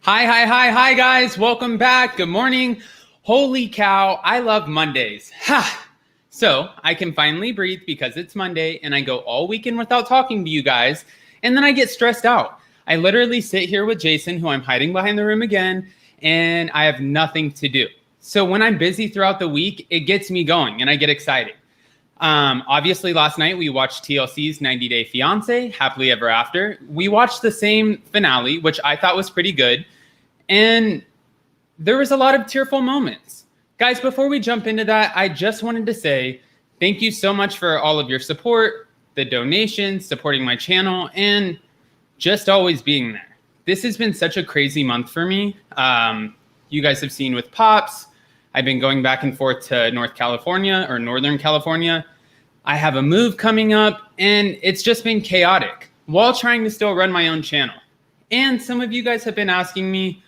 Hi, guys. Welcome back. Good morning. Holy cow, I love Mondays. Ha! So I can finally breathe because it's Monday and I go all weekend without talking to you guys. And then I get stressed out. I literally sit here with Jason, who I'm hiding behind the room again, and I have nothing to do. So when I'm busy throughout the week, it gets me going and I get excited. Obviously, last night we watched TLC's 90 Day Fiancé, Happily Ever After. We watched the same finale, which I thought was pretty good. And there was a lot of tearful moments. Guys, before we jump into that, I just wanted to say thank you so much for all of your support, the donations, supporting my channel, and just always being there. This has been such a crazy month for me. You guys have seen with Pops. I've been going back and forth to Northern California. I have a move coming up, and it's just been chaotic while trying to still run my own channel. And some of you guys have been asking me,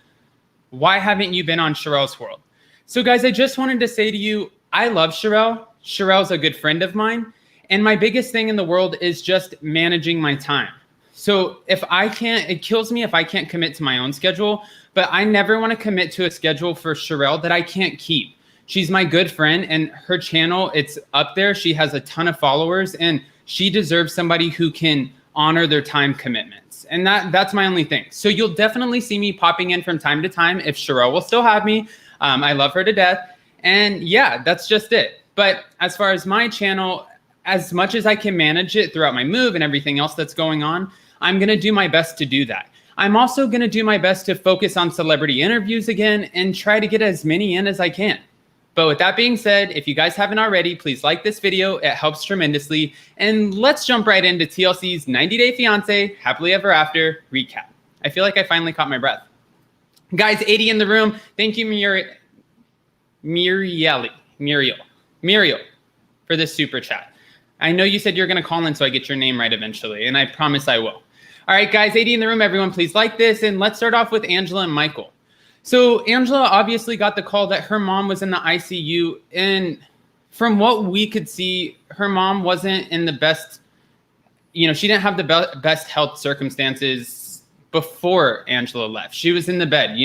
why haven't you been on Sherelle's World? So guys, I just wanted to say to you, I love Sherelle. Sherelle's a good friend of mine. And my biggest thing in the world is just managing my time. So it kills me if I can't commit to my own schedule, but I never want to commit to a schedule for Sherelle that I can't keep. She's my good friend and her channel, it's up there. She has a ton of followers and she deserves somebody who can honor their time commitments. And that's my only thing. So you'll definitely see me popping in from time to time if Sherelle will still have me. I love her to death. And yeah, that's just it. But as far as my channel, as much as I can manage it throughout my move and everything else that's going on, I'm going to do my best to do that. I'm also going to do my best to focus on celebrity interviews again and try to get as many in as I can. But with that being said, if you guys haven't already, please like this video. It helps tremendously. And let's jump right into TLC's 90 Day Fiancé, Happily Ever After recap. I feel like I finally caught my breath. Guys, 80 in the room. Thank you, Muriel, for this super chat. I know you said you're going to call in so I get your name right eventually, and I promise I will. All right, guys, 80 in the room. Everyone, please like this. And let's start off with Angela and Michael. So Angela obviously got the call that her mom was in the ICU. And from what we could see, her mom wasn't in the best, she didn't have the best health circumstances before Angela left. She was in the bed,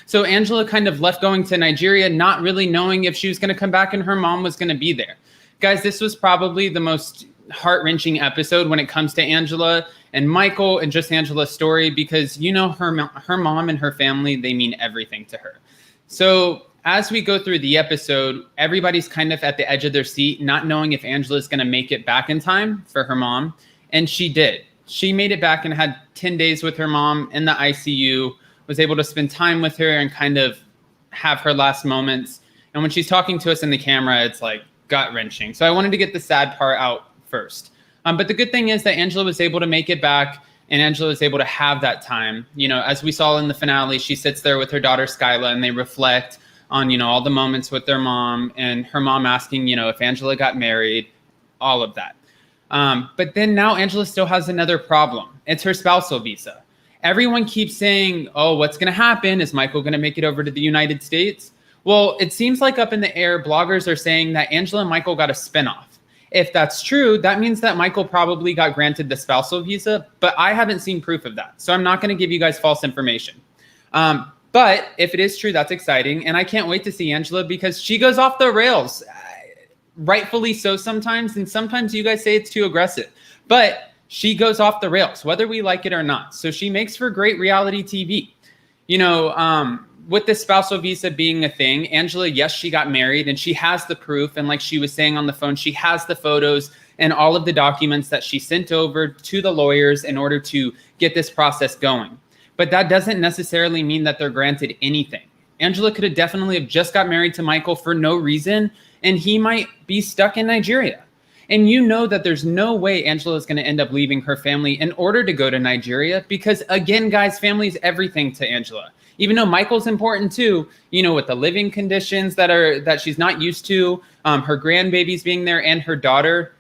So Angela kind of left going to Nigeria, not really knowing if she was going to come back and her mom was going to be there. Guys, this was probably the most heart-wrenching episode when it comes to Angela and Michael and just Angela's story, because her mom and her family, they mean everything to her. So as we go through the episode, everybody's kind of at the edge of their seat, not knowing if Angela's going to make it back in time for her mom. And she did. She made it back and had 10 days with her mom in the ICU, was able to spend time with her and kind of have her last moments. And when she's talking to us in the camera, it's like gut-wrenching. So I wanted to get the sad part out first. But the good thing is that Angela was able to make it back and Angela was able to have that time. As we saw in the finale, she sits there with her daughter, Skyla, and they reflect on, all the moments with their mom and her mom asking, if Angela got married, all of that. But then now Angela still has another problem. It's her spousal visa. Everyone keeps saying, oh, what's going to happen? Is Michael going to make it over to the United States? Well, it seems like up in the air, bloggers are saying that Angela and Michael got a spinoff. If that's true, that means that Michael probably got granted the spousal visa, but I haven't seen proof of that. So I'm not going to give you guys false information. But if it is true, that's exciting. And I can't wait to see Angela because she goes off the rails, rightfully so sometimes. And sometimes you guys say it's too aggressive, but she goes off the rails, whether we like it or not. So she makes for great reality TV. With the spousal visa being a thing, Angela, yes, she got married and she has the proof. And like she was saying on the phone, she has the photos and all of the documents that she sent over to the lawyers in order to get this process going. But that doesn't necessarily mean that they're granted anything. Angela could have definitely just got married to Michael for no reason, and he might be stuck in Nigeria. And that there's no way Angela is going to end up leaving her family in order to go to Nigeria because, again, guys, family is everything to Angela. Even though Michael's important too, with the living conditions that she's not used to, her grandbabies being there and her daughter,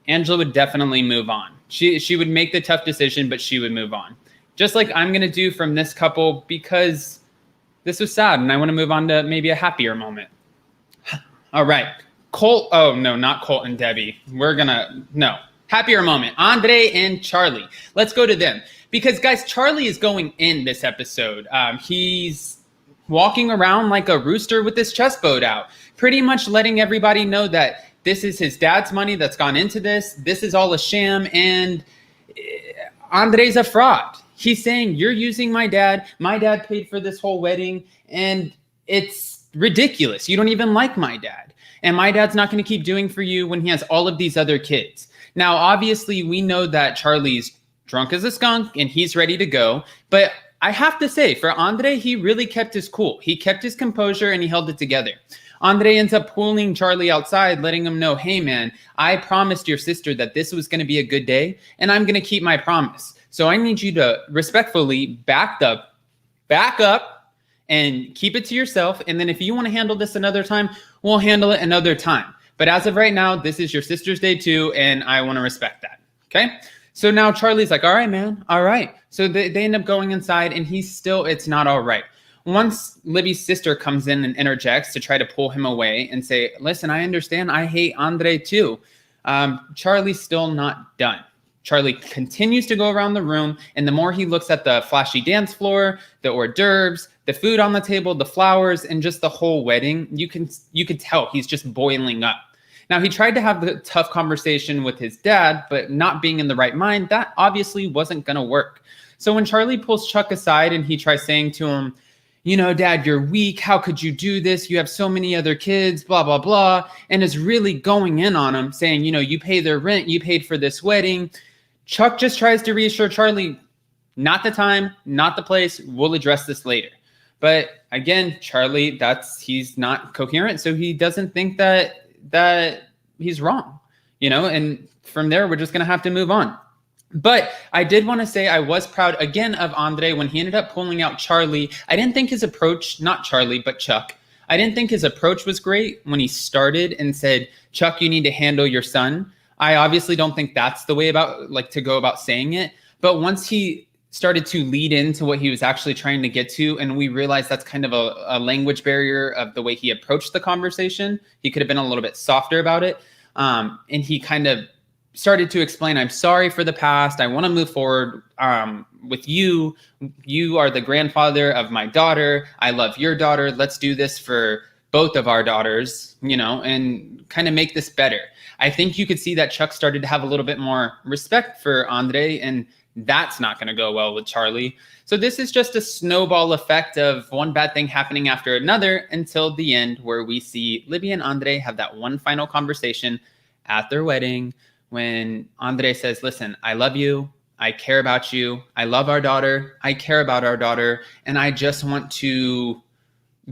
Angela would definitely move on. She would make the tough decision, but she would move on. Just like I'm going to do from this couple because this was sad and I want to move on to maybe a happier moment. All right. Colt. Oh, no, not Colt and Debbie. happier moment. Andrei and Charlie. Let's go to them. Because, guys, Charlie is going in this episode. He's walking around like a rooster with his chest bowed out, pretty much letting everybody know that this is his dad's money that's gone into this. This is all a sham, and Andrei's a fraud. He's saying, you're using my dad. My dad paid for this whole wedding, and it's ridiculous. You don't even like my dad. And my dad's not going to keep doing for you when he has all of these other kids. Now, obviously, we know that Charlie's drunk as a skunk and he's ready to go. But I have to say, for Andrei, he really kept his cool. He kept his composure and he held it together. Andrei ends up pulling Charlie outside, letting him know, hey, man, I promised your sister that this was going to be a good day, and I'm going to keep my promise. So I need you to respectfully back up, and keep it to yourself. And then if you want to handle this another time, we'll handle it another time. But as of right now, this is your sister's day too, and I want to respect that. Okay? So now Charlie's like, all right, man, all right. So they end up going inside, and it's not all right. Once Libby's sister comes in and interjects to try to pull him away and say, listen, I understand. I hate Andrei too. Charlie's still not done. Charlie continues to go around the room, and the more he looks at the flashy dance floor, the hors d'oeuvres, the food on the table, the flowers, and just the whole wedding, you could tell he's just boiling up. Now, he tried to have the tough conversation with his dad, but not being in the right mind, that obviously wasn't going to work. So when Charlie pulls Chuck aside and he tries saying to him, you know, Dad, you're weak. How could you do this? You have so many other kids, blah, blah, blah. And is really going in on him, saying, you know, you pay their rent, you paid for this wedding. Chuck just tries to reassure Charlie, not the time, not the place. We'll address this later. But again, Charlie, he's not coherent. So he doesn't think that he's wrong, you know, and from there, we're just going to have to move on. But I did want to say I was proud again of Andrei when he ended up pulling out Charlie. I didn't think his approach, not Charlie, but Chuck. I didn't think his approach was great when he started and said, Chuck, you need to handle your son. I obviously don't think that's the way to go about saying it. But once he started to lead into what he was actually trying to get to, and we realized that's kind of a language barrier of the way he approached the conversation, he could have been a little bit softer about it. And he kind of started to explain, I'm sorry for the past. I want to move forward with you. You are the grandfather of my daughter. I love your daughter. Let's do this for both of our daughters, you know, and kind of make this better. I think you could see that Chuck started to have a little bit more respect for Andrei, and that's not going to go well with Charlie. So this is just a snowball effect of one bad thing happening after another until the end, where we see Libby and Andrei have that one final conversation at their wedding, when Andrei says, listen, I love you. I care about you. I love our daughter. I care about our daughter. And I just want to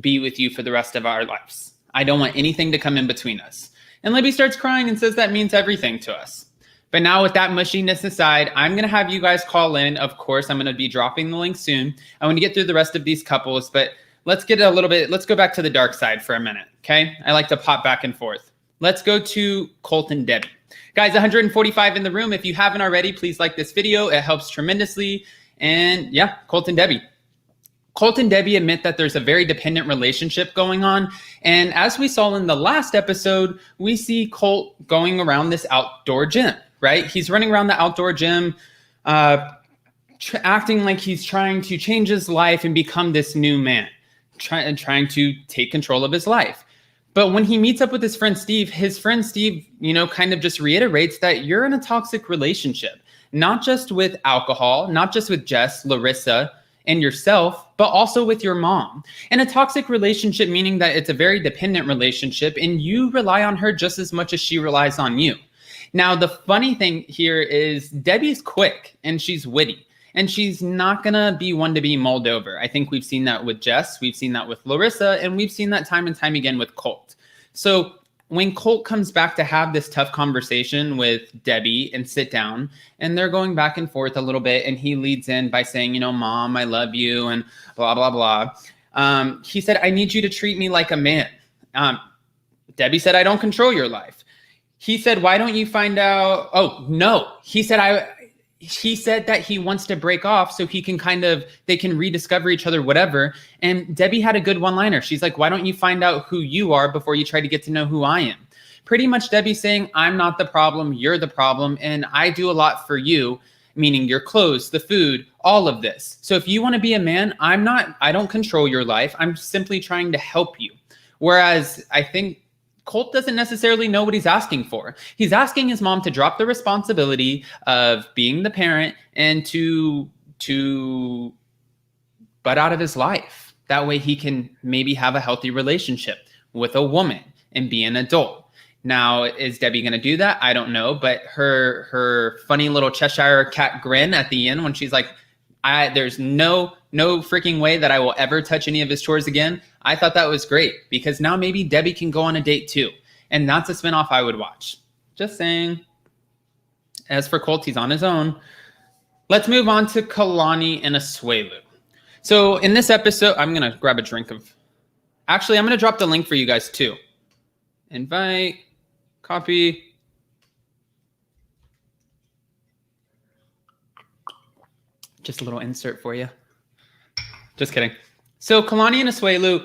be with you for the rest of our lives. I don't want anything to come in between us. And Libby starts crying and says that means everything to us. But now with that mushiness aside, I'm going to have you guys call in. Of course, I'm going to be dropping the link soon. I want to get through the rest of these couples, but let's go back to the dark side for a minute. Okay. I like to pop back and forth. Let's go to Colt and Debbie. Guys, 145 in the room. If you haven't already, please like this video. It helps tremendously. And yeah, Colt and Debbie. Colt and Debbie admit that there's a very dependent relationship going on. And as we saw in the last episode, we see Colt going around this outdoor gym, right? He's running around the outdoor gym, acting like he's trying to change his life and become this new man, trying to take control of his life. But when he meets up with his friend Steve, you know, kind of just reiterates that you're in a toxic relationship, not just with alcohol, not just with Jess, Larissa, and yourself, but also with your mom. And a toxic relationship, meaning that it's a very dependent relationship and you rely on her just as much as she relies on you. Now, the funny thing here is Debbie's quick and she's witty. And she's not going to be one to be mulled over. I think we've seen that with Jess. We've seen that with Larissa. And we've seen that time and time again with Colt. So when Colt comes back to have this tough conversation with Debbie and sit down, and they're going back and forth a little bit, and he leads in by saying, you know, Mom, I love you, and blah, blah, blah. He said, I need you to treat me like a man. Debbie said, I don't control your life. He said, why don't you find out? Oh, no. He said that he wants to break off so they can rediscover each other, whatever. And Debbie had a good one-liner. She's like, why don't you find out who you are before you try to get to know who I am? pretty much Debbie saying, I'm not the problem, you're the problem, and I do a lot for you, meaning your clothes, the food, all of this. So if you want to be a man, I don't control your life. I'm simply trying to help you. Whereas I think Colt doesn't necessarily know what he's asking for. He's asking his mom to drop the responsibility of being the parent and to butt out of his life. That way he can maybe have a healthy relationship with a woman and be an adult. Now, is Debbie going to do that? I don't know. But her funny little Cheshire cat grin at the end when she's like, there's no freaking way that I will ever touch any of his chores again. I thought that was great because now maybe Debbie can go on a date too. And that's a spinoff I would watch. Just saying. As for Colt, he's on his own. Let's move on to Kalani and Asuelu. So in this episode, I'm going to grab a drink of... Actually, I'm going to drop the link for you guys too. Invite, copy. Just a little insert for you. Just kidding. So Kalani and Asuelu,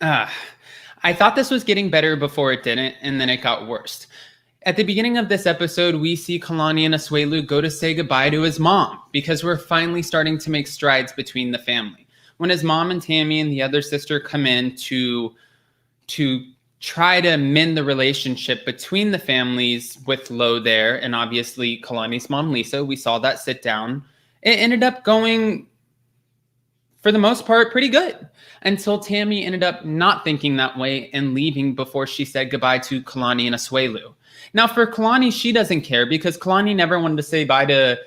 I thought this was getting better before it didn't, and then it got worse. At the beginning of this episode, we see Kalani and Asuelu go to say goodbye to his mom because we're finally starting to make strides between the family. When his mom and Tammy and the other sister come in to try to mend the relationship between the families with Lo there, and obviously Kalani's mom, Lisa, we saw that sit down. It ended up going, for the most part, pretty good until Tammy ended up not thinking that way and leaving before she said goodbye to Kalani and Asuelu. Now, for Kalani, she doesn't care because Kalani never wanted to say bye to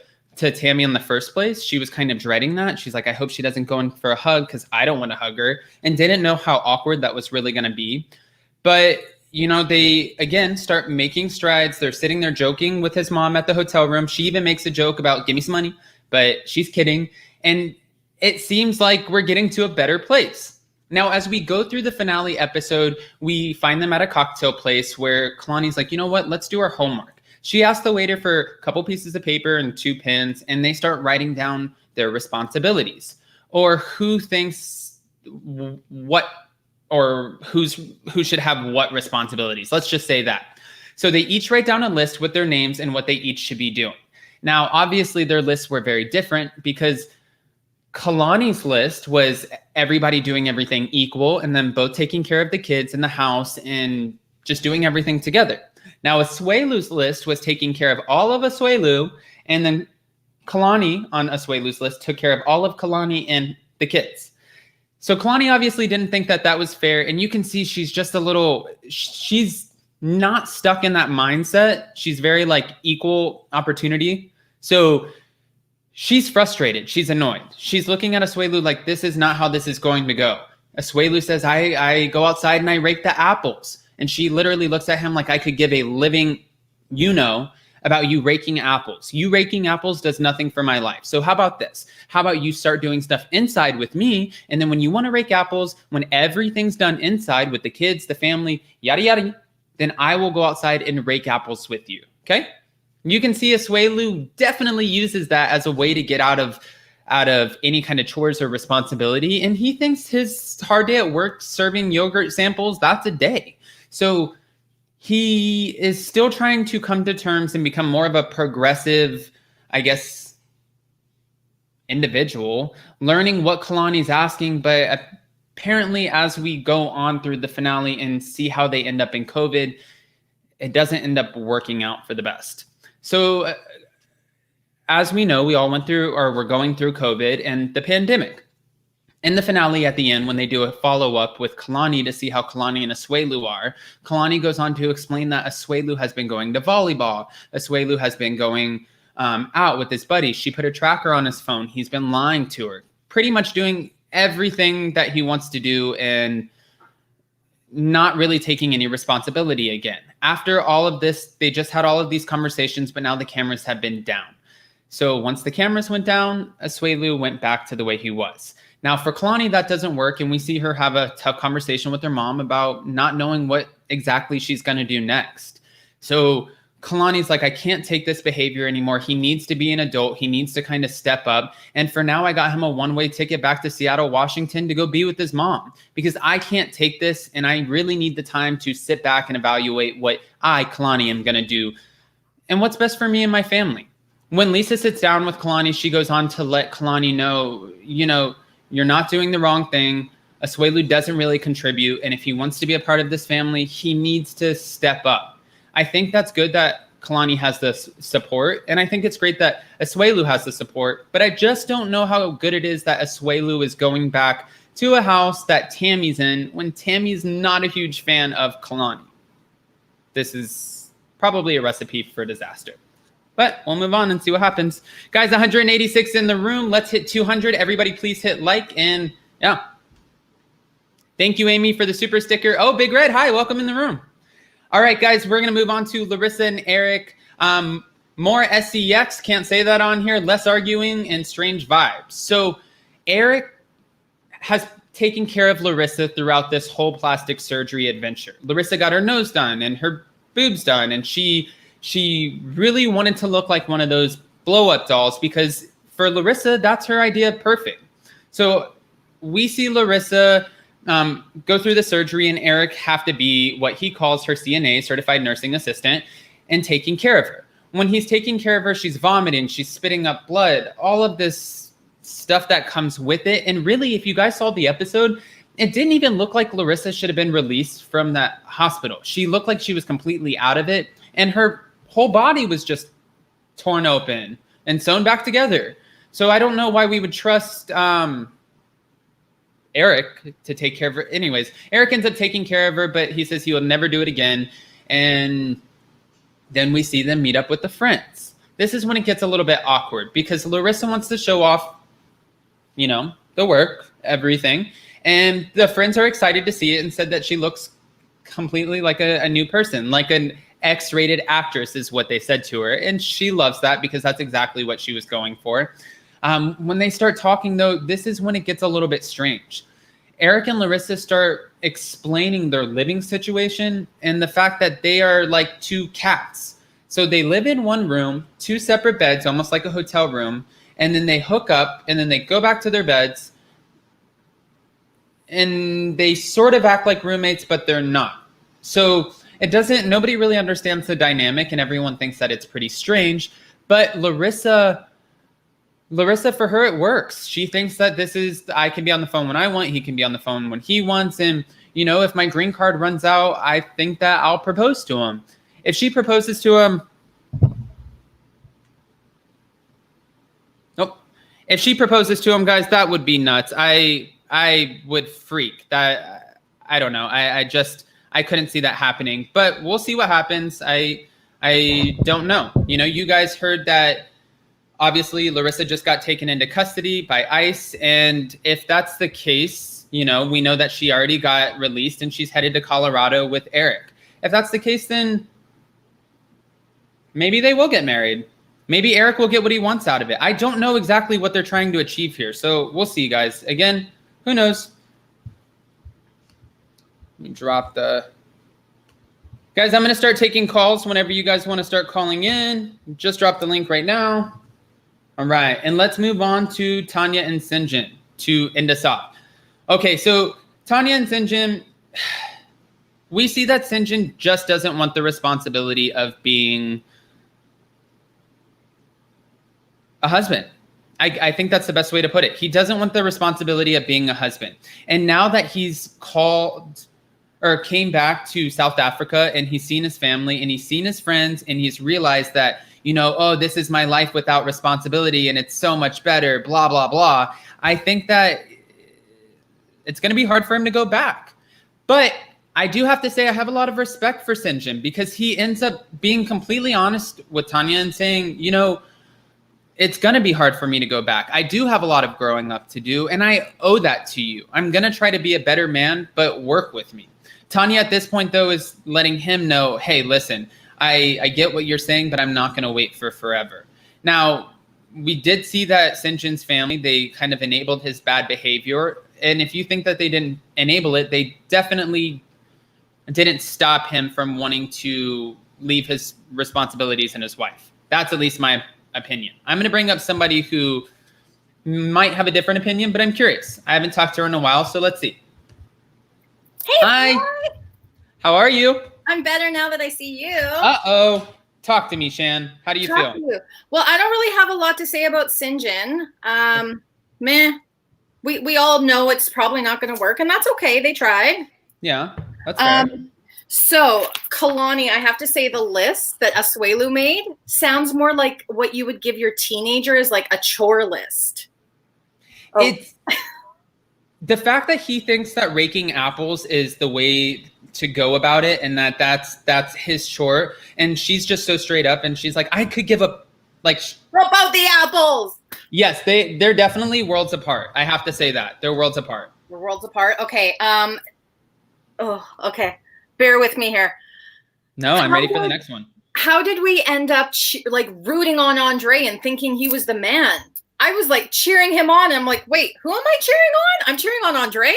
Tammy in the first place. She was kind of dreading that. She's like, I hope she doesn't go in for a hug because I don't want to hug her, and didn't know how awkward that was really going to be. But, you know, they, again, start making strides. They're sitting there joking with his mom at the hotel room. She even makes a joke about, give me some money, but she's kidding. And it seems like we're getting to a better place. Now, as we go through the finale episode, we find them at a cocktail place where Kalani's like, you know what, let's do our homework. She asked the waiter for a couple pieces of paper and 2 pens, and they start writing down their responsibilities or who thinks what or who should have what responsibilities. Let's just say that. So they each write down a list with their names and what they each should be doing. Now, obviously, their lists were very different because Kalani's list was everybody doing everything equal and then both taking care of the kids in the house and just doing everything together. Now, Asuelu's list was taking care of all of Asuelu, and then Kalani on Asuelu's list took care of all of Kalani and the kids. So Kalani obviously didn't think that that was fair, and you can see she's not stuck in that mindset. She's very like equal opportunity. So she's frustrated. She's annoyed. She's looking at Asuelu like, this is not how this is going to go. Asuelu says, I go outside and I rake the apples. And she literally looks at him like I could give a living, about you raking apples. You raking apples does nothing for my life. So how about this? How about you start doing stuff inside with me? And then when you want to rake apples, when everything's done inside with the kids, the family, yada, yada, then I will go outside and rake apples with you. Okay? You can see Asuelu definitely uses that as a way to get out of any kind of chores or responsibility. And he thinks his hard day at work serving yogurt samples, that's a day. So he is still trying to come to terms and become more of a progressive, I guess, individual, learning what Kalani's asking. But apparently, as we go on through the finale and see how they end up in COVID, it doesn't end up working out for the best. So as we know, we all we're going through COVID and the pandemic. In the finale at the end, when they do a follow-up with Kalani to see how Kalani and Asuelu are, Kalani goes on to explain that Asuelu has been going to volleyball. Asuelu has been going out with his buddies. She put a tracker on his phone. He's been lying to her, pretty much doing everything that he wants to do and not really taking any responsibility again. After all of this, they just had all of these conversations, but now the cameras have been down. So once the cameras went down, Asuelu went back to the way he was. Now for Kalani, that doesn't work, and we see her have a tough conversation with her mom about not knowing what exactly she's going to do next. So Kalani's like, I can't take this behavior anymore. He needs to be an adult. He needs to kind of step up. And for now, I got him a one-way ticket back to Seattle, Washington to go be with his mom because I can't take this. And I really need the time to sit back and evaluate what I, Kalani, am going to do and what's best for me and my family. When Lisa sits down with Kalani, she goes on to let Kalani know, you're not doing the wrong thing. Asuelu doesn't really contribute. And if he wants to be a part of this family, he needs to step up. I think that's good that Kalani has the support, and I think it's great that Asuelu has the support, but I just don't know how good it is that Asuelu is going back to a house that Tammy's in when Tammy's not a huge fan of Kalani. This is probably a recipe for disaster. But we'll move on and see what happens. Guys, 186 in the room. Let's hit 200. Everybody please hit like, and yeah. Thank you, Amy, for the super sticker. Oh, Big Red, hi, welcome in the room. All right, guys, we're going to move on to Larissa and Eric. More SCX, can't say that on here, less arguing and strange vibes. So Eric has taken care of Larissa throughout this whole plastic surgery adventure. Larissa got her nose done and her boobs done, and she really wanted to look like one of those blow-up dolls because for Larissa, that's her idea of perfect. So we see Larissa go through the surgery and Eric have to be what he calls her CNA, certified nursing assistant, and taking care of her. When he's taking care of her, she's vomiting, she's spitting up blood, all of this stuff that comes with it. And really, if you guys saw the episode, it didn't even look like Larissa should have been released from that hospital. She looked like she was completely out of it, and her whole body was just torn open and sewn back together. So I don't know why we would trust Eric to take care of her. Anyways, Eric ends up taking care of her, but he says he will never do it again. And then we see them meet up with the friends. This is when it gets a little bit awkward because Larissa wants to show off, the work, everything. And the friends are excited to see it and said that she looks completely like a new person, like an X-rated actress is what they said to her. And she loves that because that's exactly what she was going for. When they start talking, though, this is when it gets a little bit strange. Eric and Larissa start explaining their living situation and the fact that they are like two cats. So they live in one room, two separate beds, almost like a hotel room, and then they hook up and then they go back to their beds and they sort of act like roommates, but they're not. So nobody really understands the dynamic and everyone thinks that it's pretty strange, but Larissa, for her, it works. She thinks that I can be on the phone when I want. He can be on the phone when he wants. And, if my green card runs out, I think that I'll propose to him. If she proposes to him, if she proposes to him, guys, that would be nuts. I would freak. That I don't know. I couldn't see that happening. But we'll see what happens. I don't know. You guys heard that. Obviously, Larissa just got taken into custody by ICE. And if that's the case, we know that she already got released and she's headed to Colorado with Eric. If that's the case, then maybe they will get married. Maybe Eric will get what he wants out of it. I don't know exactly what they're trying to achieve here. So we'll see, guys. Again, who knows? Let me drop the... Guys, I'm going to start taking calls whenever you guys want to start calling in. Just drop the link right now. All right, and let's move on to Tanya and Sinjin to end us off. Okay, so Tanya and Sinjin, we see that Sinjin just doesn't want the responsibility of being a husband. I think that's the best way to put it. He doesn't want the responsibility of being a husband. And now that he's came back to South Africa and he's seen his family and he's seen his friends and he's realized that, this is my life without responsibility and it's so much better, blah, blah, blah. I think that it's going to be hard for him to go back. But I do have to say I have a lot of respect for Sinjin because he ends up being completely honest with Tanya and saying, it's going to be hard for me to go back. I do have a lot of growing up to do, and I owe that to you. I'm going to try to be a better man, but work with me. Tanya at this point, though, is letting him know, hey, listen, I get what you're saying, but I'm not going to wait for forever. Now, we did see that Sinjin's family, they kind of enabled his bad behavior. And if you think that they didn't enable it, they definitely didn't stop him from wanting to leave his responsibilities in his wife. That's at least my opinion. I'm going to bring up somebody who might have a different opinion, but I'm curious. I haven't talked to her in a while, so let's see. Hey, hi. boy. How are you? I'm better now that I see you. Uh-oh. Talk to me, Shan. How do you feel? Well, I don't really have a lot to say about Sinjin. Meh. We all know it's probably not going to work, and that's okay. They tried. Yeah, that's fair. So, Kalani, I have to say the list that Asuelu made sounds more like what you would give your teenager as like a chore list. Oh. It's the fact that he thinks that raking apples is the way to go about it, and that's his chore, and she's just so straight up, and she's like, I could give up, like, what about the apples? Yes, they're definitely worlds apart. I have to say that they're worlds apart. They're worlds apart. Okay. Okay. Bear with me here. No, I'm ready for the next one. How did we end up like rooting on Andrei and thinking he was the man? I was like cheering him on. And I'm like, wait, who am I cheering on? I'm cheering on Andrei?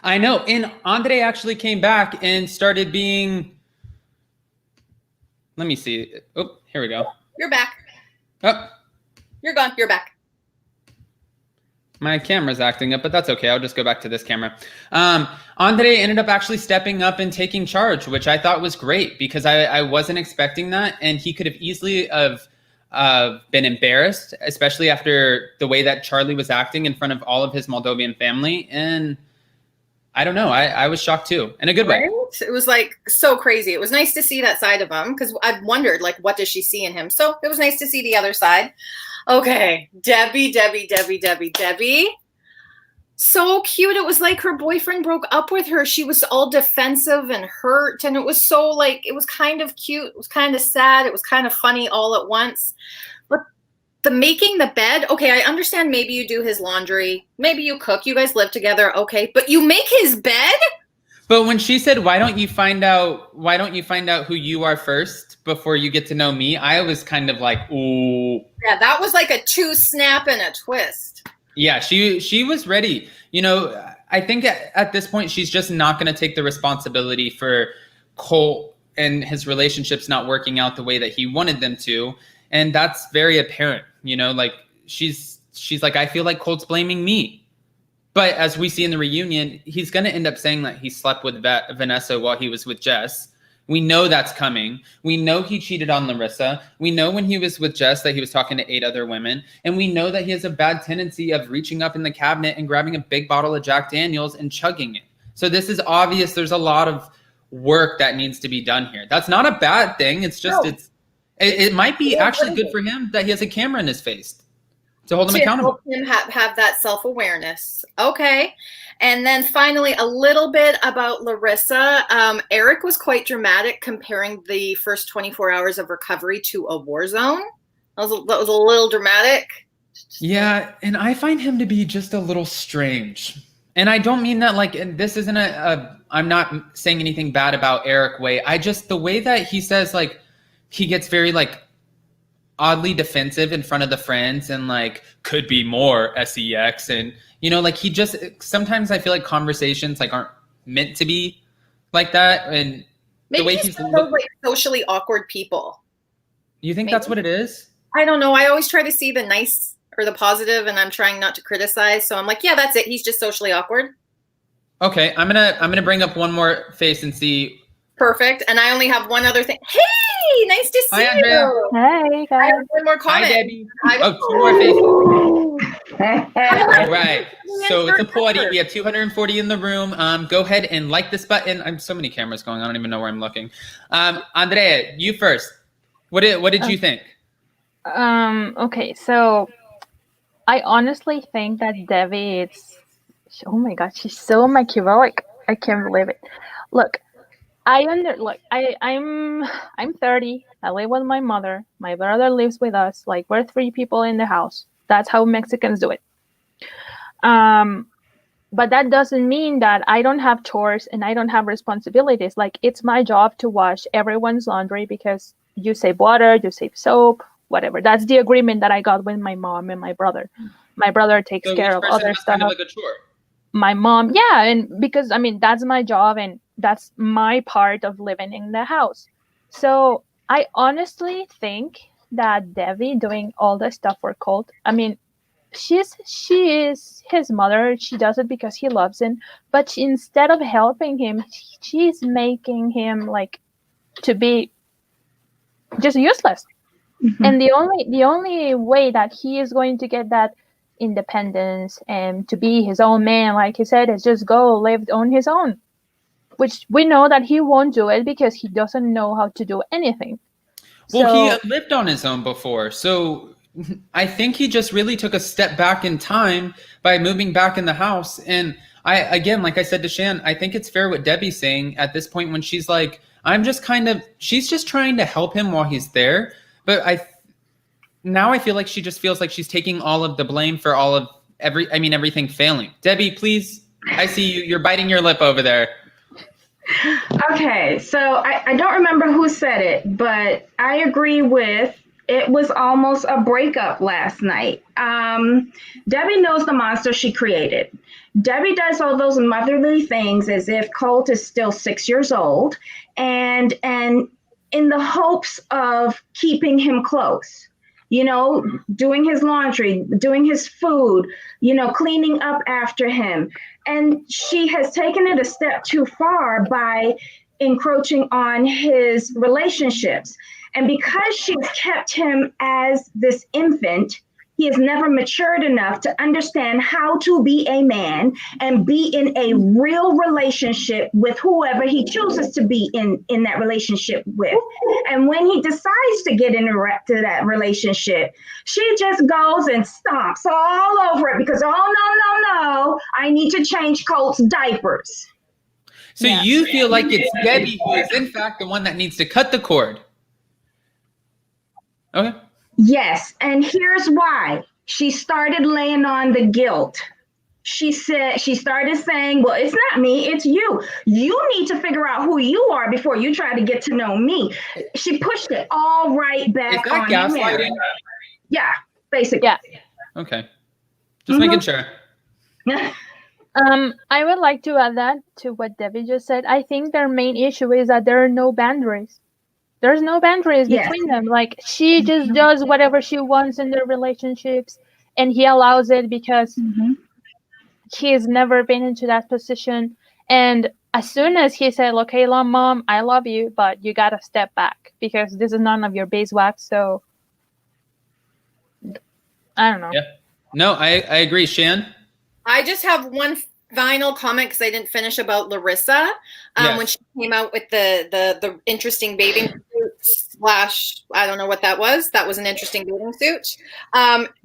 I know. And Andrei actually came back and started being, let me see. Oh, here we go. You're back. Oh. You're gone. You're back. My camera's acting up, but that's okay. I'll just go back to this camera. Andrei ended up actually stepping up and taking charge, which I thought was great because I wasn't expecting that. And he could have easily been embarrassed, especially after the way that Charlie was acting in front of all of his Moldovan family. And I don't know. I was shocked too, in a good way. It was like so crazy. It was nice to see that side of him because I wondered, like, what does she see in him? So it was nice to see the other side. Okay, Debbie. So cute. It was like her boyfriend broke up with her. She was all defensive and hurt. And it was so like, it was kind of cute. It was kind of sad. It was kind of funny all at once. But the making the bed, okay, I understand maybe you do his laundry. Maybe you cook. You guys live together. Okay, but you make his bed? But when she said, why don't you find out who you are first before you get to know me? I was kind of like, ooh. Yeah, that was like a 2 snap and a twist. Yeah, she was ready. You know, I think at this point, she's just not going to take the responsibility for Colt and his relationships not working out the way that he wanted them to. And that's very apparent, you know, like she's like, I feel like Colt's blaming me. But as we see in the reunion, he's going to end up saying that he slept with Vanessa while he was with Jess. We know that's coming. We know he cheated on Larissa. We know when he was with Jess that he was talking to 8 other women. And we know that he has a bad tendency of reaching up in the cabinet and grabbing a big bottle of Jack Daniels and chugging it. So this is obvious. There's a lot of work that needs to be done here. That's not a bad thing. It's just, it might be actually good for him that he has a camera in his face to hold him accountable. Help him have that self-awareness. Okay. And then finally, a little bit about Larissa. Eric was quite dramatic comparing the first 24 hours of recovery to a war zone. That was a little dramatic. Yeah, and I find him to be just a little strange. And I don't mean that like, and this isn't I'm not saying anything bad about Eric way. The way that he says, like, he gets very like oddly defensive in front of the friends and like could be more sex, and you know, like he just sometimes I feel like conversations like aren't meant to be like that, and maybe the way he's one of those like socially awkward people. You think that's what it is? I don't know. I always try to see the nice or the positive, and I'm trying not to criticize. So I'm like, yeah, that's it. He's just socially awkward. Okay, I'm gonna bring up one more face and see. Perfect. And I only have one other thing. Hey, nice to see you. Hey, guys. I have one more comment. Hi, Debbie. 2 more faces. All right. So it's a party. We have 240 in the room. Go ahead and like this button. I'm so many cameras going on. I don't even know where I'm looking. Andrea, you first. What did you think? Okay, so I honestly think that Debbie oh my god, she's so Machiavellic. I can't believe it. Look, I'm 30. I live with my mother. My brother lives with us. Like, we're 3 people in the house. That's how Mexicans do it. But that doesn't mean that I don't have chores and I don't have responsibilities. Like, it's my job to wash everyone's laundry because you save water, you save soap, whatever. That's the agreement that I got with my mom and my brother. My brother takes care of other stuff. Kind of like a chore. My mom, yeah, and because I mean that's my job and that's my part of living in the house. So I honestly think that Debbie doing all the stuff for Colt, I mean, she is his mother. She does it because he loves him. But instead of helping him, she's making him like to be just useless. Mhm. And the only way that he is going to get that independence and to be his own man, like he said, is just go live on his own. Which we know that he won't do it because he doesn't know how to do anything. Well, So, he lived on his own before, so I think he just really took a step back in time by moving back in the house. And I, again, like I said to Shan, I think it's fair what Debbie's saying at this point when she's like, she's just trying to help him while he's there. But now I feel like she just feels like she's taking all of the blame for all of everything failing. Debbie, please, I see you. You're biting your lip over there. Okay, so I don't remember who said it, but I agree with it was almost a breakup last night. Debbie knows the monster she created. Debbie does all those motherly things as if Colt is still 6 years old and in the hopes of keeping him close. You know, doing his laundry, doing his food, you know, cleaning up after him. And she has taken it a step too far by encroaching on his relationships. And because she's kept him as this infant, he has never matured enough to understand how to be a man and be in a real relationship with whoever he chooses to be in that relationship with. And when he decides to get into that relationship, she just goes and stomps all over it because, oh, no, I need to change Colt's diapers. So you feel like it's Debbie who is in fact the one that needs to cut the cord. Okay. Yes, and here's why. She started laying on the guilt. She started saying, well, it's not me, it's you. You need to figure out who you are before you try to get to know me. She pushed it all right back Is that on gaslighting? him. Yeah, basically. yeah. Okay. Just making sure. I would like to add that to what Debbie just said. I think their main issue is that there are no boundaries. There's no boundaries between them. Like, she just does whatever she wants in their relationships, and he allows it because he's never been into that position. And as soon as he said, okay, Mom, I love you, but you gotta step back because this is none of your beeswax. So, I don't know. Yeah. No, I agree. Shan? I just have one final comment because I didn't finish about Larissa when she came out with the interesting bathing suit / I don't know what that was. That was an interesting bathing suit.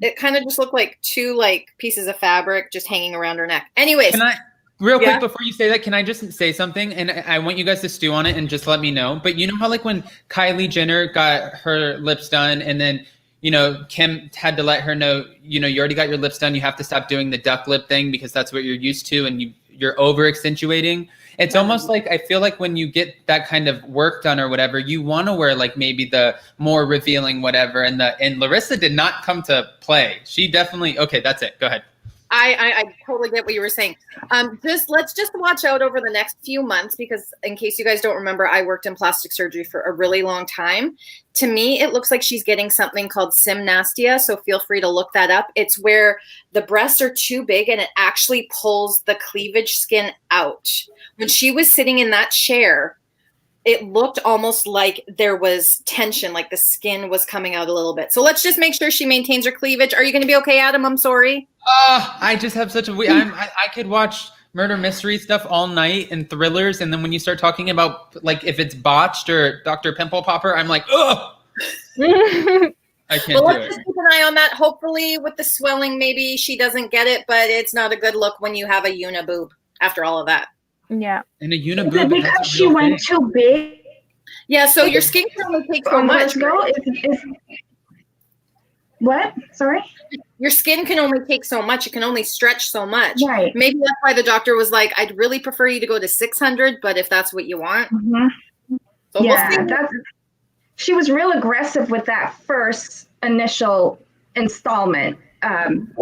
It kind of just looked like two pieces of fabric just hanging around her neck. Anyways, Can I real quick before you say that, can I just say something? And I want you guys to stew on it and just let me know. But you know how when Kylie Jenner got her lips done and then Kim had to let her know, you already got your lips done. You have to stop doing the duck lip thing because that's what you're used to and you're over accentuating. It's almost like I feel like when you get that kind of work done or whatever, you want to wear maybe the more revealing whatever. And Larissa did not come to play. She definitely, okay, that's it. Go ahead. I totally get what you were saying. Let's just watch out over the next few months because in case you guys don't remember, I worked in plastic surgery for a really long time. To me, it looks like she's getting something called gymnastia. So feel free to look that up. It's where the breasts are too big and it actually pulls the cleavage skin out. When she was sitting in that chair, it looked almost like there was tension, like the skin was coming out a little bit. So let's just make sure she maintains her cleavage. Are you going to be okay, Adam? I'm sorry. I just have such a I could watch murder mystery stuff all night and thrillers, and then when you start talking about if it's botched or Dr. Pimple Popper, I'm like, ugh. I can't do let's it. just keep an eye on that. Hopefully, with the swelling, maybe she doesn't get it, but it's not a good look when you have a uniboob after all of that. Yeah. And a uniboob because she went too big. Yeah, so your skin can only take so much. What? Sorry? Your skin can only take so much. It can only stretch so much. Right. Maybe that's why the doctor was like, I'd really prefer you to go to 600, but if that's what you want. So we'll see. She was real aggressive with that first initial installment. I don't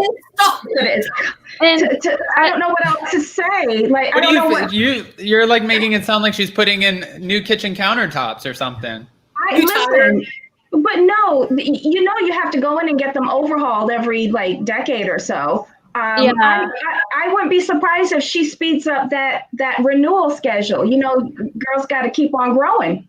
know what else to say. Like, I don't know what you're like making it sound like she's putting in new kitchen countertops or something. Listen, but no, you have to go in and get them overhauled every like decade or so. I wouldn't be surprised if she speeds up that renewal schedule. Girls got to keep on growing.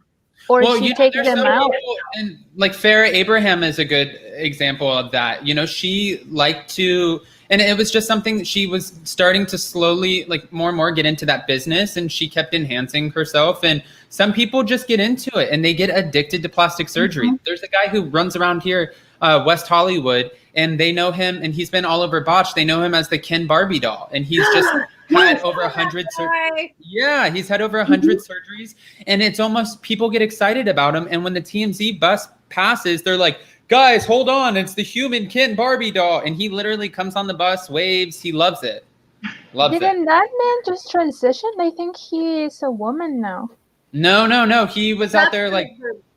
Or she takes them out. And like Farrah Abraham is a good example of that. She liked to, and it was just something that she was starting to slowly, like more and more get into that business, and she kept enhancing herself. And some people just get into it and they get addicted to plastic surgery. Mm-hmm. There's a guy who runs around here, West Hollywood, and they know him, and he's been all over Botch. They know him as the Ken Barbie doll, and he's just had over 100 surgeries. Yeah, he's had over 100 surgeries, and it's almost people get excited about him. And when the TMZ bus passes, they're like, "Guys, hold on! It's the human Ken Barbie doll." And he literally comes on the bus, waves. He loves it. Didn't that man just transition? I think he is a woman now. No. He was out there like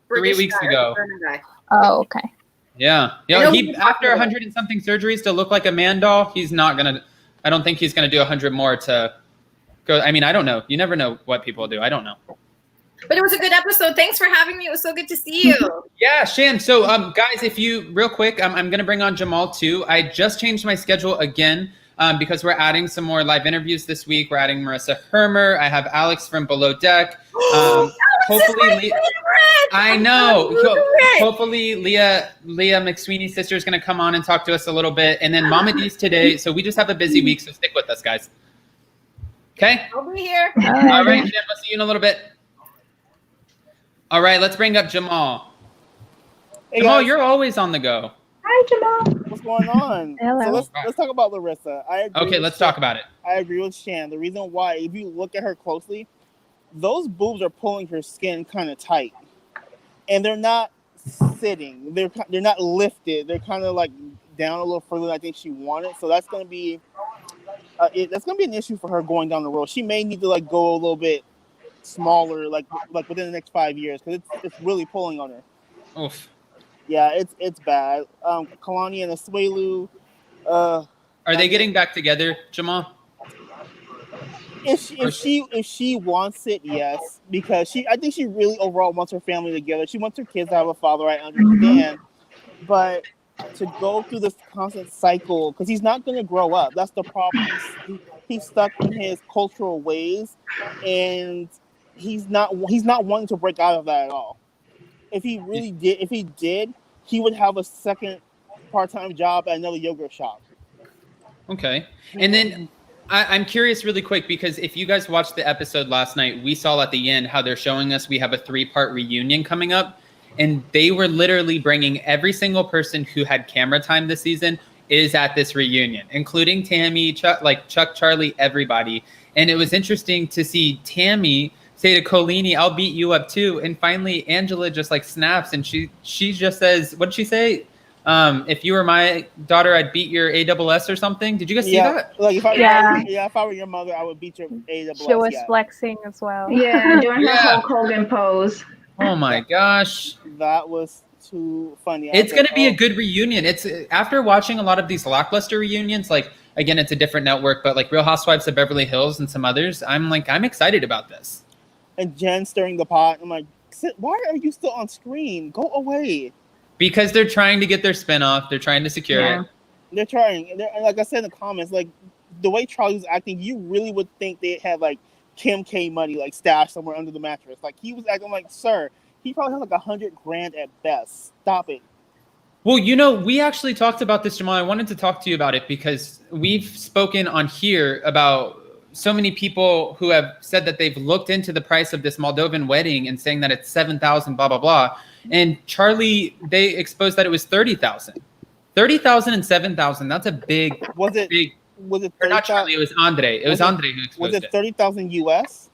3 weeks ago. Oh, okay. Yeah. He after 100 and something surgeries to look like a man doll, he's not gonna. I don't think he's gonna do 100 more to go. I mean, I don't know. You never know what people do. I don't know. But it was a good episode. Thanks for having me. It was so good to see you. Yeah, Shan. So, guys, if you real quick, I'm gonna bring on Jamal too. I just changed my schedule again because we're adding some more live interviews this week. We're adding Marissa Hermer. I have Alex from Below Deck. Hopefully, I know. Hopefully, Leah McSweeney's sister is going to come on and talk to us a little bit, and then Mama D's today. So we just have a busy week. So stick with us, guys. Okay. I'll be here. All right, Jim. I'll see you in a little bit. All right, let's bring up Jamal. Hey, Jamal, guys. you're always on the go. Hi, Jamal. What's going on? Hello. So let's talk about Larissa. Okay, let's talk about it. I agree with Shan. The reason why, if you look at her closely, those boobs are pulling her skin kind of tight, and they're not sitting. They're not lifted. They're kind of like down a little further than I think she wanted. So that's going to be an issue for her going down the road. She may need to like go a little bit smaller, like within the next 5 years, because it's really pulling on her. Oof. Yeah, it's bad. Kalani and Asuelu. Are they getting back together, Jamal? If she wants it, yes, because I think she really overall wants her family together. She wants her kids to have a father. I understand, but to go through this constant cycle, because he's not going to grow up. That's the problem. He's stuck in his cultural ways, and he's not wanting to break out of that at all. If he did, he would have a second part-time job at another yogurt shop. Okay, and then. I'm curious really quick, because if you guys watched the episode last night, we saw at the end how they're showing us we have a 3-part reunion coming up, and they were literally bringing every single person who had camera time this season is at this reunion, including Tammy, Chuck, Charlie, everybody. And it was interesting to see Tammy say to Colini, "I'll beat you up too." And finally, Angela just like snaps, and she just says, what did she say? If you were my daughter, I'd beat your ASS or something. Did you guys see that? Like if I were your mother, I would beat your ASS. She was flexing as well. Yeah, doing her Hulk Hogan pose. Oh my gosh. That was too funny. It's going to be a good reunion. It's after watching a lot of these lackluster reunions, like again, it's a different network, but like Real Housewives of Beverly Hills and some others, I'm excited about this. And Jen stirring the pot. I'm like, why are you still on screen? Go away. Because they're trying to get their spinoff. They're trying to secure it. They're trying. And like I said in the comments, like the way Charlie was acting, you really would think they had like Kim K money like stashed somewhere under the mattress. Like he was acting like, sir, he probably has like $100,000 at best. Stop it. Well, we actually talked about this, Jamal. I wanted to talk to you about it because we've spoken on here about so many people who have said that they've looked into the price of this Moldovan wedding and saying that it's $7,000, blah, blah, blah. And Charlie, they exposed that it was $30,000. $30,000 and $7,000. That's a big. Was it? Or not Charlie? It was Andrei. It was Andrei who exposed it. Was it 30,000 US?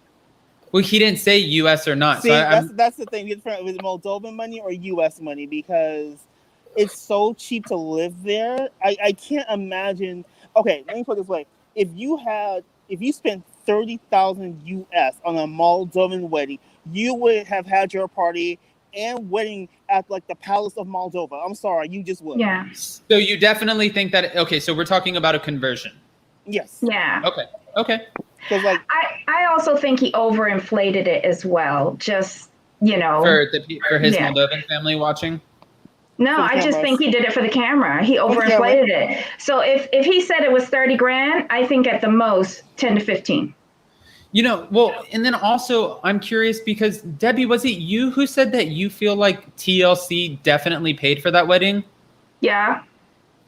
Well, he didn't say US or not. See, so that's the thing. Was it Moldovan money or US money? Because it's so cheap to live there. I can't imagine. Okay, let me put it this way: if you spent 30,000 US on a Moldovan wedding, you would have had your party and wedding at like the Palace of Moldova. I'm sorry, you just would. Yeah. So you definitely think that? Okay, so we're talking about a conversion. Yes. Yeah. Okay. Because like I also think he overinflated it as well. Just, For his Yeah. Moldovan family watching. No, For the I just cameras. think he did it for the camera. He the overinflated it. So if he said it was 30 grand, I think at the most 10 to 15. Well, and then also I'm curious because Debbie, was it you who said that you feel like TLC definitely paid for that wedding? Yeah.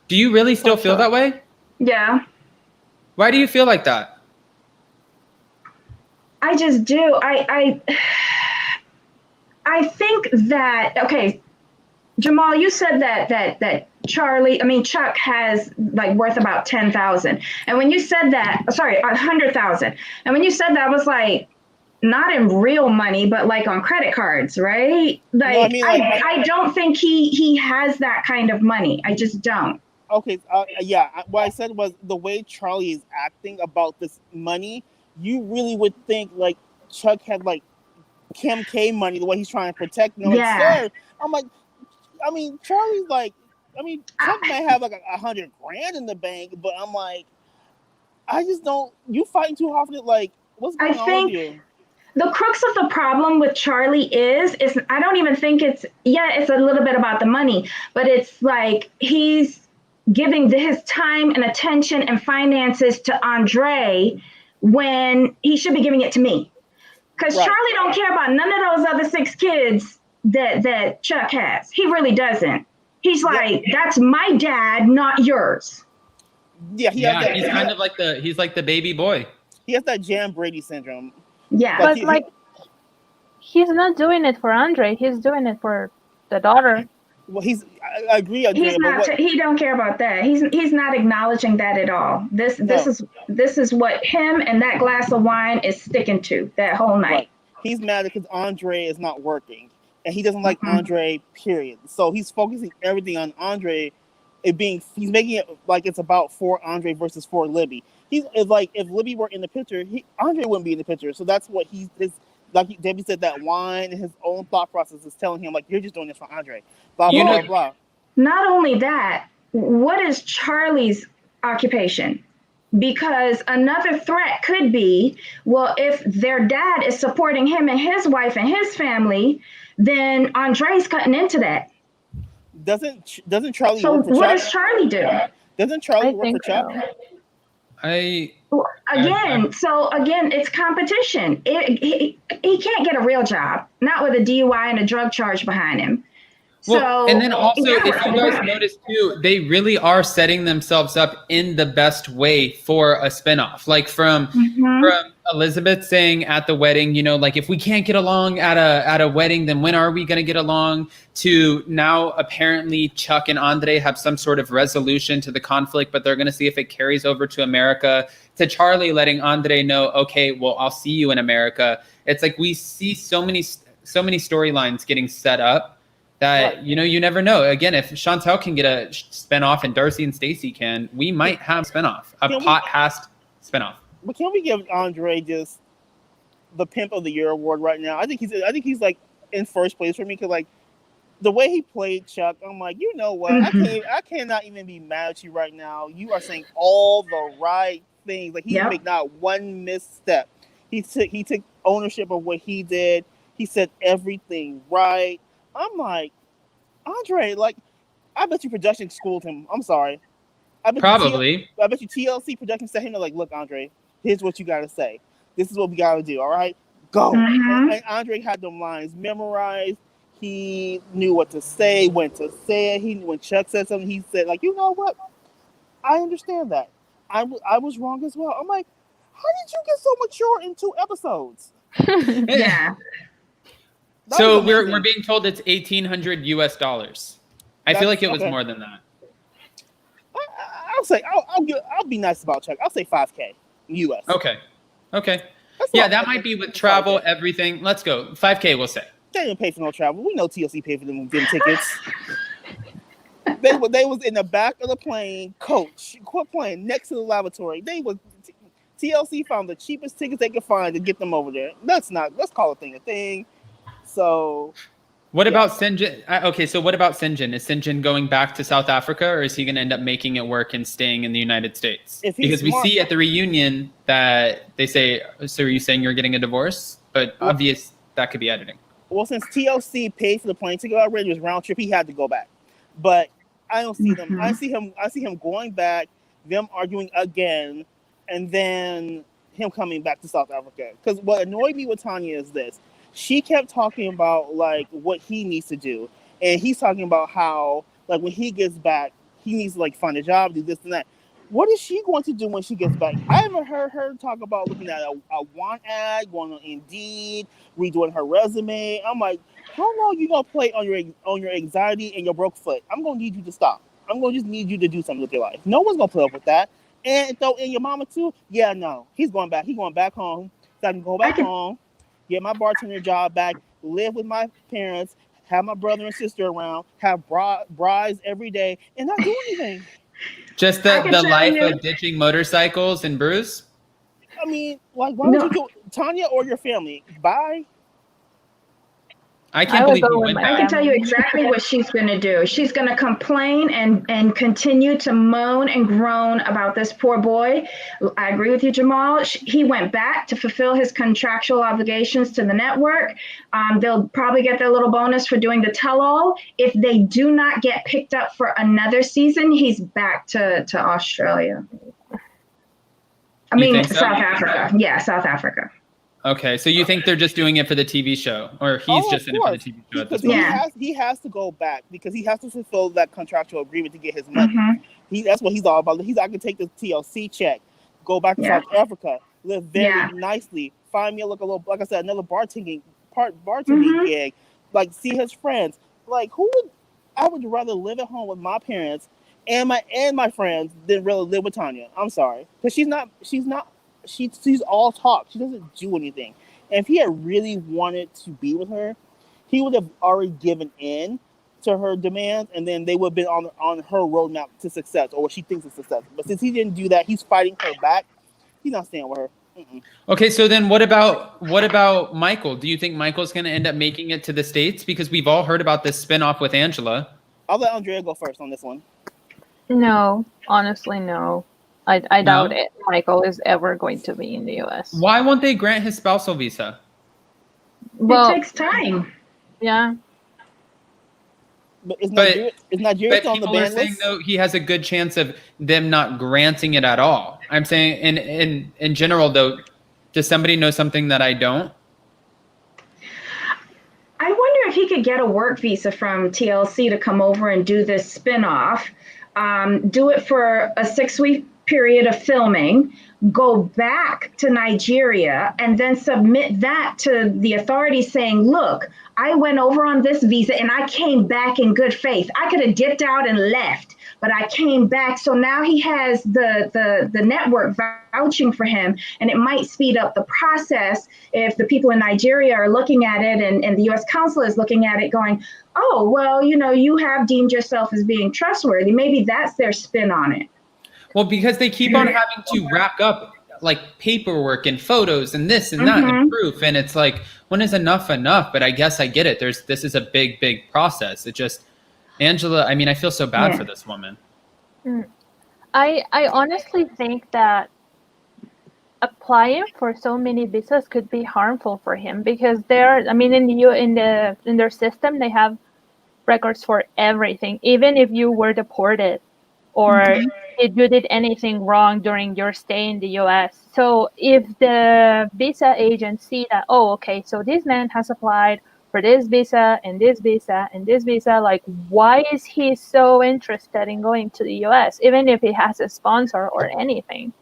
Do you really still feel that way? Yeah. Why do you feel like that? I just do. I think that, okay, Jamal, you said that Chuck has like worth about 10,000. And when you said that, sorry, 100,000. And when you said that, I was like, not in real money, but like on credit cards, right? Like, No, I mean, like- I don't think he has that kind of money. I just don't. okay, what I said was the way Charlie is acting about this money, you really would think like Chuck had like Kim K money, the way he's trying to protect them. Yeah. Sir, I'm like, I mean, Charlie's like, Chuck might have like 100 grand in the bank, but I'm like, I just don't. You fighting too hard for it. Like, what's going on with you? The crux of the problem with Charlie is I don't even think it's a little bit about the money, but it's like he's giving his time and attention and finances to Andrei when he should be giving it to me. Because Right. Charlie don't care about none of those other 6 kids that Chuck has. He really doesn't. He's like, that's my dad, not yours. Yeah, He's kind of like the baby boy. he has that Jan Brady syndrome. Yeah. But But he's not doing it for Andrei. He's doing it for the daughter. Well, I agree, Andrea, He's but not. He don't care about that. He's not acknowledging that at all. This is what him and that glass of wine is sticking to that whole night. Right. He's mad because Andrei is not working, and he doesn't like Mhm. Andrei. Period. So he's focusing everything on Andrei. He's making it like it's about for Andrei versus for Libby. It's like if Libby were in the picture, Andrei wouldn't be in the picture. So that's what like Debbie said, that wine and his own thought process is telling him like, you're just doing this for Andrei. Blah blah blah blah. Not only that, what is Charlie's occupation? Because another threat could be, well, if their dad is supporting him and his wife and his family, then Andrei's cutting into that. Doesn't Charlie So work for what Chuck? does Charlie do? Doesn't Charlie I work for think Chuck? so. Again, it's competition. He can't get a real job, not with a DUI and a drug charge behind him. Well, So, and then also, if you guys notice too, they really are setting themselves up in the best way for a spinoff. Like from Elizabeth saying at the wedding, like if we can't get along at a wedding, then when are we going to get along? To now, apparently Chuck and Andrei have some sort of resolution to the conflict, but they're going to see if it carries over to America. To Charlie letting Andrei know, okay, well, I'll see you in America. It's like we see so many storylines getting set up. That, you never know. Again, if Chantel can get a spinoff and Darcy and Stacey can, we might have spinoff. Pot-hast spinoff. But can we give Andrei just the Pimp of the Year award right now? I think he's like in first place for me because like the way he played Chuck, I'm like, you know what? I cannot even be mad at you right now. You are saying all the right things. Like he didn't make not one misstep. He took ownership of what he did. He said everything right. I'm like, Andrei, like, I bet you production schooled him. I'm sorry. I bet you TLC production said him, like, look, Andrei, here's what you got to say. This is what we got to do, all right? Go. Mhm. And Andrei had them lines memorized. He knew what to say, when to say it. When Chuck said something, he said, like, you know what? I understand that. I was wrong as well. I'm like, how did you get so mature in 2 episodes? Yeah. So we're being told it's $1,800 US. I feel like it was more than that. I'll say I'll be nice about Chuck. I'll say $5,000 US. Okay. Yeah, that might be with travel, everything. Let's go. $5,000 we'll say. They didn't pay for no travel. We know TLC paid for them tickets. They was in the back of the plane, coach, plane next to the lavatory. TLC found the cheapest tickets they could find to get them over there. Let's call a thing a thing. So What about Sinjin? Okay, so what about Sinjin? Is Sinjin going back to South Africa, or is he going to end up making it work and staying in the United States? Because we see at the reunion that they say, so are you saying you're getting a divorce? But obvious that could be editing. Well, since TLC paid for the plane ticket already, it was round trip, he had to go back. But I don't see them. I see him going back, them arguing again, and then him coming back to South Africa. Because what annoyed me with Tanya is this. She kept talking about like what he needs to do, and he's talking about how like when he gets back, he needs to like find a job, do this and that. What is she going to do when she gets back? I haven't heard her talk about looking at a want ad, going on Indeed, redoing her resume. I'm like, how long you gonna play on your anxiety and your broke foot? I'm gonna need you to stop. I'm gonna just need you to do something with your life. No one's gonna put up with that. And throw in your mama too. Yeah, no, he's going back. He's going back home. So I can go back home. Get my bartender job back, live with my parents, have my brother and sister around, have brides every day, and not do anything. Just the life of ditching motorcycles and Bruce? I mean, like, why would you do Tanya or your family? Bye. I can't believe you went I back. can tell you exactly what she's going to do. She's going to complain and continue to moan and groan about this poor boy. I agree with you, Jamal. He went back to fulfill his contractual obligations to the network. They'll probably get their little bonus for doing the tell-all. If they do not get picked up for another season, he's back to Australia. I mean, so? South Africa. Yeah, South Africa. Okay, so you think they're just doing it for the TV show, or he's just in it for the TV show at this point? He has to go back because he has to fulfill that contractual agreement to get his money. That's what he's all about. I can take the TLC check, go back to South Africa, live very nicely, find me like I said, another bartending gig, like see his friends. Like I would rather live at home with my parents and my friends than really live with Tanya. I'm sorry, because she's all talk. She doesn't do anything. And if he had really wanted to be with her, he would have already given in to her demands, and then they would have been on her roadmap to success, or what she thinks is success. But since he didn't do that, he's fighting her back. He's not staying with her. Okay, so then what about Michael? Do you think Michael's going to end up making it to the States? Because we've all heard about this spinoff with Angela. I'll let Andrea go first on this one. No, honestly, no. I doubt it. Michael is ever going to be in the U.S. Why won't they grant his spousal visa? Well, it takes time. Yeah. But is Nigeria still on the ban list? Saying, though, he has a good chance of them not granting it at all. I'm saying in general, though, does somebody know something that I don't? I wonder if he could get a work visa from TLC to come over and do this spinoff. Do it for a 6-week period of filming, go back to Nigeria, and then submit that to the authorities saying, look, I went over on this visa and I came back in good faith. I could have dipped out and left, but I came back. So now he has the network vouching for him, and it might speed up the process if the people in Nigeria are looking at it and the U.S. consul is looking at it going, oh, well, you have deemed yourself as being trustworthy. Maybe that's their spin on it. Well, because they keep on having to rack up like paperwork and photos and this and that and proof. And it's like, when is enough? But I guess I get it. This is a big process. It just, Angela, I mean, I feel so bad for this woman. I honestly think that applying for so many visas could be harmful for him, because in their system, they have records for everything, even if you were deported or if you did anything wrong during your stay in the US. So if the visa agent see that, oh, okay, so this man has applied for this visa and this visa and this visa, like, why is he so interested in going to the US, even if he has a sponsor or anything?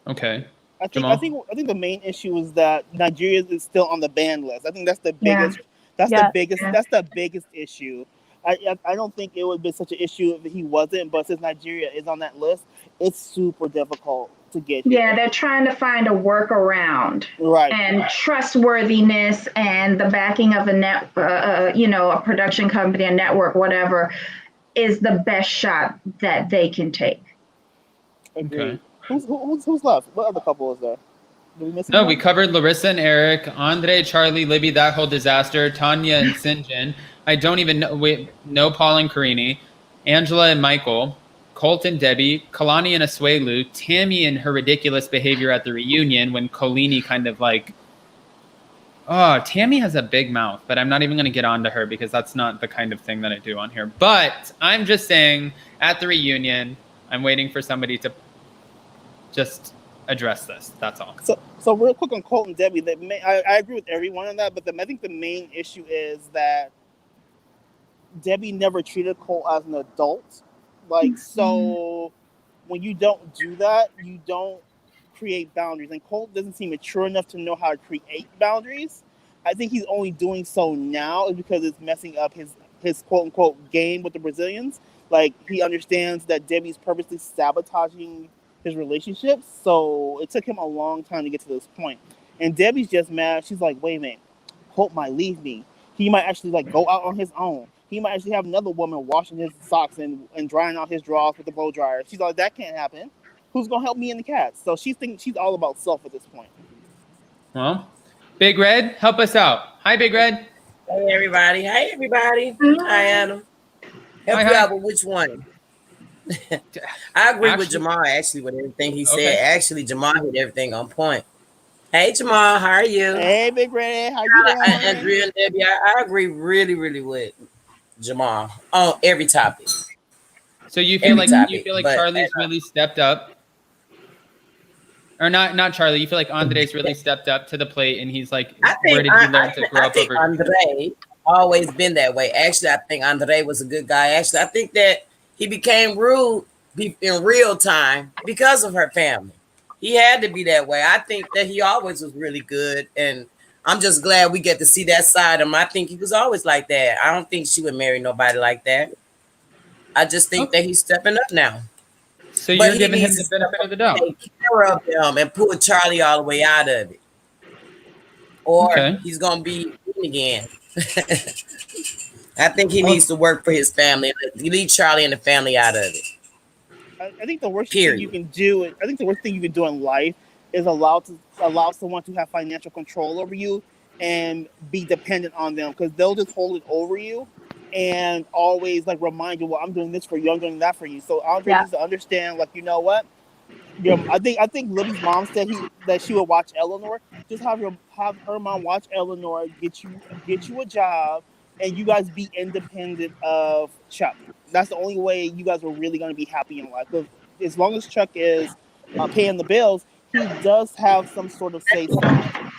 Okay. I think the main issue is that Nigeria is still on the ban list. I think that's the biggest. That's the biggest issue. I don't think it would be such an issue if he wasn't, but since Nigeria is on that list, it's super difficult to get here. Yeah, they're trying to find a workaround, right? And trustworthiness and the backing of a production company, a network, whatever, is the best shot that they can take. Agreed. Okay. Who's left? What other couple is there? Did we miss No, anyone? we covered Larissa and Eric, Andrei, Charlie, Libby, that whole disaster, Tanya and Sinjin. I don't even know. No Paul and Karini, Angela and Michael, Colt and Debbie, Kalani and Asuelu, Tammy and her ridiculous behavior at the reunion when Colini kind of like, oh, Tammy has a big mouth, but I'm not even going to get onto her because that's not the kind of thing that I do on here. But I'm just saying, at the reunion, I'm waiting for somebody to just address this. That's all. So real quick on Colt and Debbie, I agree with everyone on that, but I think the main issue is that Debbie never treated Colt as an adult. Like, so when you don't do that, you don't create boundaries. And Colt doesn't seem mature enough to know how to create boundaries. I think he's only doing so now is because it's messing up his quote unquote game with the Brazilians. Like, he understands that Debbie's purposely sabotaging his relationships. So it took him a long time to get to this point. And Debbie's just mad. She's like, wait a minute, Colt might leave me. He might actually like go out on his own. He might actually have another woman washing his socks and drying out his drawers with the blow dryer. She's like, that can't happen. Who's gonna help me and the cats? So she's all about self at this point. Well, Big Red, help us out. Hi, Big Red. Hey, everybody. Hi, everybody. Hi, Adam. Help you out with which one? I agree with Jamal, actually, with everything he said. Actually, Jamal hit everything on point. Hey, Jamal, how are you? Hey, Big Red, how you doing? Andrea and Debbie, I agree really, really with Jamal on every topic. So you feel like Charlie's really stepped up, or not Charlie? You feel like Andrei's really stepped up to the plate, and he's like, where did he learn to grow up over? Andrei always been that way. Actually, I think Andrei was a good guy. Actually, I think that he became rude in real time because of her family. He had to be that way. I think that he always was really good, and I'm just glad we get to see that side of him. I think he was always like that. I don't think she would marry nobody like that. I just think that he's stepping up now. So you're giving him the benefit of the doubt. Take care of him and pull Charlie all the way out of it, or he's gonna be again. I think he needs to work for his family. Leave Charlie and the family out of it. I think the worst thing you can do. I think the worst thing you can do in life is allow someone to have financial control over you and be dependent on them, because they'll just hold it over you and always like remind you, well, I'm doing this for you, I'm doing that for you. So Andrei needs to understand, like, you know what? I think Libby's mom said that she would watch Eleanor. Just have her mom watch Eleanor, get you a job, and you guys be independent of Chuck. That's the only way you guys are really going to be happy in life. Because as long as Chuck is paying the bills, he does have some sort of say so.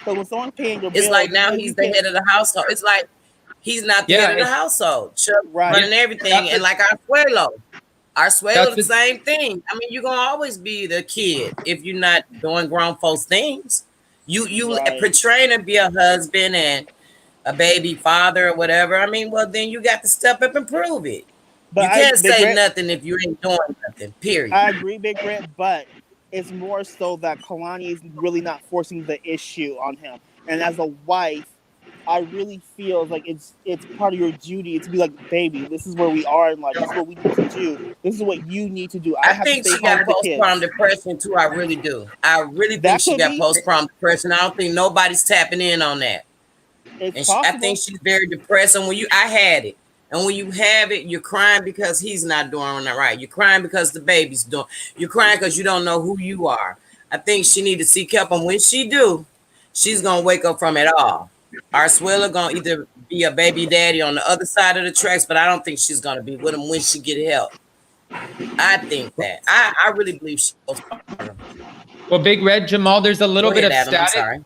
So when someone's paying your bills, it's like now he's the head of the household. It's like he's not the head of the household. Chuck running everything, and like Asuelu, the same thing. I mean, you're gonna always be the kid if you're not doing grown folks things. You portraying to be a husband and a baby father or whatever. I mean, well, then you got to step up and prove it. But you can't say nothing if you ain't doing nothing, period. I agree, Big Red, but it's more so that Kalani is really not forcing the issue on him. And as a wife, I really feel like it's part of your duty to be like, baby, this is where we are in life. This is what we need to do. This is what you need to do. I think she got postpartum depression too. I really do. I really think she got postpartum depression. I don't think nobody's tapping in on that. I think she's very depressed. And I had it. And when you have it, you're crying because he's not doing that right. You're crying because the baby's doing. You're crying because you don't know who you are. I think she need to seek help. And when she do, she's going to wake up from it all. Asuelu going to either be a baby daddy on the other side of the tracks, but I don't think she's going to be with him when she get help. I think that. I really believe she goes. Well, Big Red, Jamal, there's a little bit of static.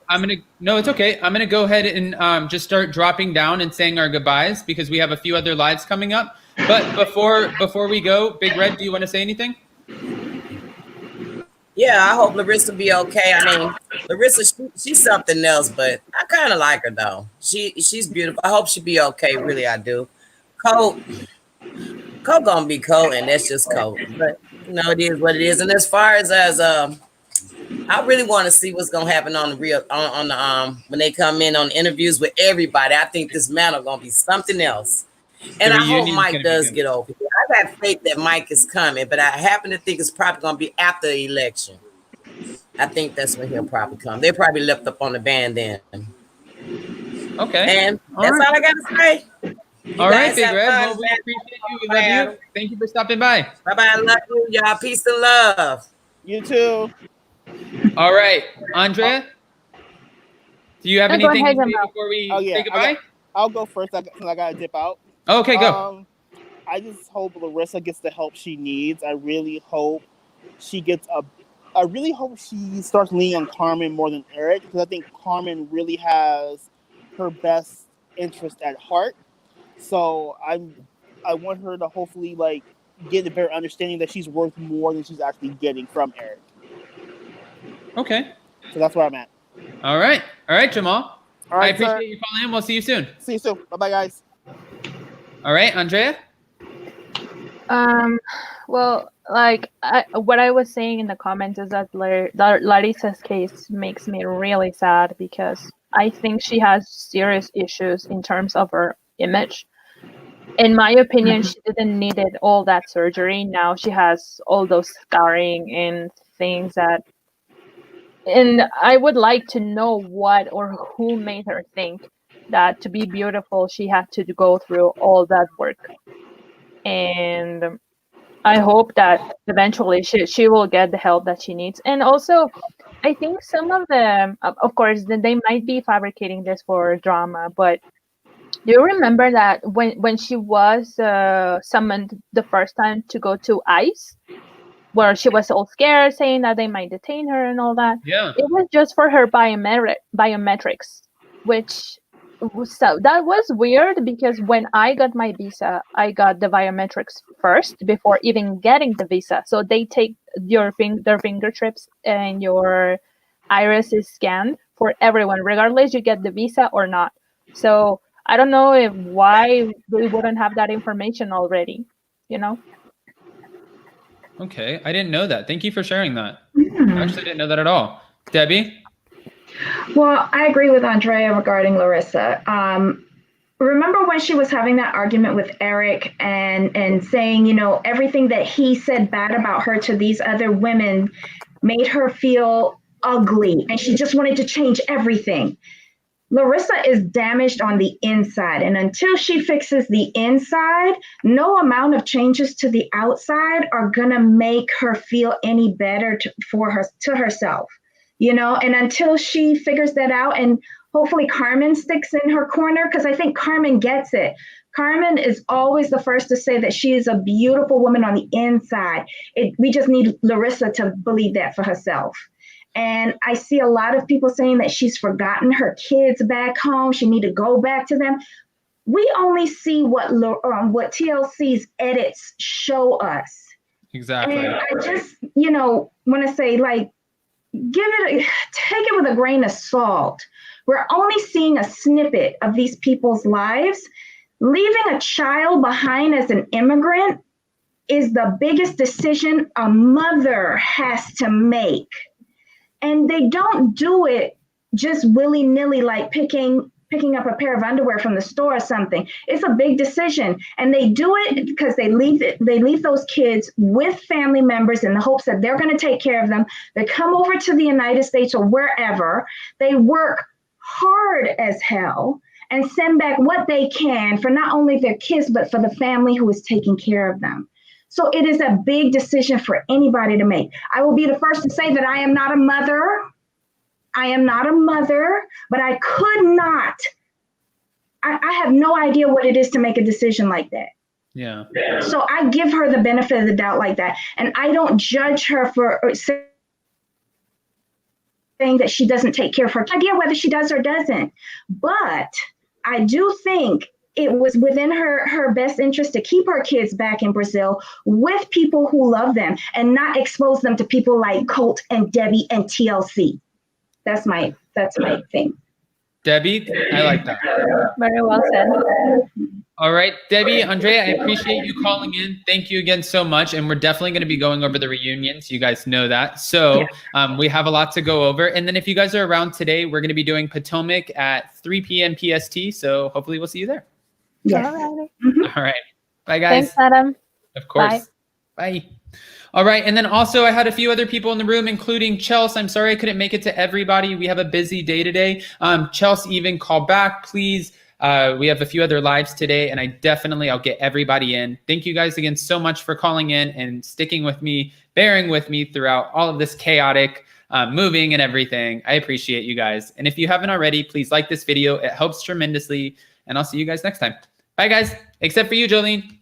No, it's okay. I'm gonna go ahead and just start dropping down and saying our goodbyes because we have a few other lives coming up. But before we go, Big Red, do you want to say anything? Yeah, I hope Larissa be okay. I mean, Larissa, she's something else, but I kind of like her though. She's beautiful. I hope she be okay. Really, I do. Colt gonna be Colt, and that's just Colt. But you know, it is what it is. And as far as I really want to see what's gonna happen on the real when they come in on interviews with everybody. I think this matter gonna be something else. And I hope Mike does get over it. I got faith that Mike is coming, but I happen to think it's probably gonna be after the election. I think that's when he'll probably come. They probably left up on the band then. Okay. And that's all I got to say. All right, Big Red. Well, we appreciate you. We love you. Thank you for stopping by. Bye-bye. I love you, y'all. Peace and love. You too. All right, Andrea, do you have anything to say before we say goodbye? I'll go first because I got to dip out. Okay, go. I just hope Larissa gets the help she needs. I really hope she starts leaning on Carmen more than Eric, because I think Carmen really has her best interest at heart. So I want her to hopefully get a better understanding that she's worth more than she's actually getting from Eric. Okay. So that's where I'm at. All right, Jamal. All right, I appreciate you calling in. We'll see you soon. See you soon. Bye-bye, guys. All right, Andrea? Well, what I was saying in the comments is that Larissa's case makes me really sad, because I think she has serious issues in terms of her image. In my opinion, she didn't need all that surgery. Now she has all those scarring and things and I would like to know what or who made her think that to be beautiful, she had to go through all that work. And I hope that eventually she will get the help that she needs. And also, I think some of them, of course, they might be fabricating this for drama, but do you remember that when she was summoned the first time to go to ICE, where she was all scared, saying that they might detain her and all that? Yeah. It was just for her biometrics, so that was weird, because when I got my visa, I got the biometrics first before even getting the visa. So they take their fingertips and your iris is scanned for everyone, regardless you get the visa or not. So I don't know why we wouldn't have that information already, Okay, I didn't know that. Thank you for sharing that. I actually didn't know that at all. Debbie? Well, I agree with Andrea regarding Larissa. Remember when she was having that argument with Eric and saying, everything that he said bad about her to these other women made her feel ugly, and she just wanted to change everything. Larissa is damaged on the inside, and until she fixes the inside, no amount of changes to the outside are gonna make her feel any better to herself, and until she figures that out, and hopefully Carmen sticks in her corner, because I think Carmen gets it. Carmen is always the first to say that she is a beautiful woman on the inside. We just need Larissa to believe that for herself. And I see a lot of people saying that she's forgotten her kids back home. She need to go back to them. We only see what TLC's edits show us. Exactly. And I just, want to say, take it with a grain of salt. We're only seeing a snippet of these people's lives. Leaving a child behind as an immigrant is the biggest decision a mother has to make. And they don't do it just willy-nilly, like picking up a pair of underwear from the store or something. It's a big decision. And they do it because they leave those kids with family members in the hopes that they're going to take care of them. They come over to the United States or wherever. They work hard as hell and send back what they can for not only their kids, but for the family who is taking care of them. So it is a big decision for anybody to make. I will be the first to say that I am not a mother. But I could not. I have no idea what it is to make a decision like that. Yeah. So I give her the benefit of the doubt like that. And I don't judge her for saying that she doesn't take care of her idea, whether she does or doesn't. But I do think it was within her best interest to keep her kids back in Brazil with people who love them and not expose them to people like Colt and Debbie and TLC. That's my thing. Debbie, I like that. Very well said. All right, Debbie, Andrea, I appreciate you calling in. Thank you again so much. And we're definitely going to be going over the reunions. You guys know that. So we have a lot to go over. And then if you guys are around today, we're going to be doing Potomac at 3 p.m. PST. So hopefully we'll see you there. Yes. All right. All right. Bye, guys. Thanks, Adam. Of course. Bye. All right, and then also I had a few other people in the room, including Chelsea. I'm sorry I couldn't make it to everybody. We have a busy day today. Chelsea, even call back, please. We have a few other lives today, and I'll get everybody in. Thank you guys again so much for calling in and sticking with me, bearing with me throughout all of this chaotic moving and everything. I appreciate you guys. And if you haven't already, please like this video. It helps tremendously, and I'll see you guys next time. Bye, guys, except for you, Jolene.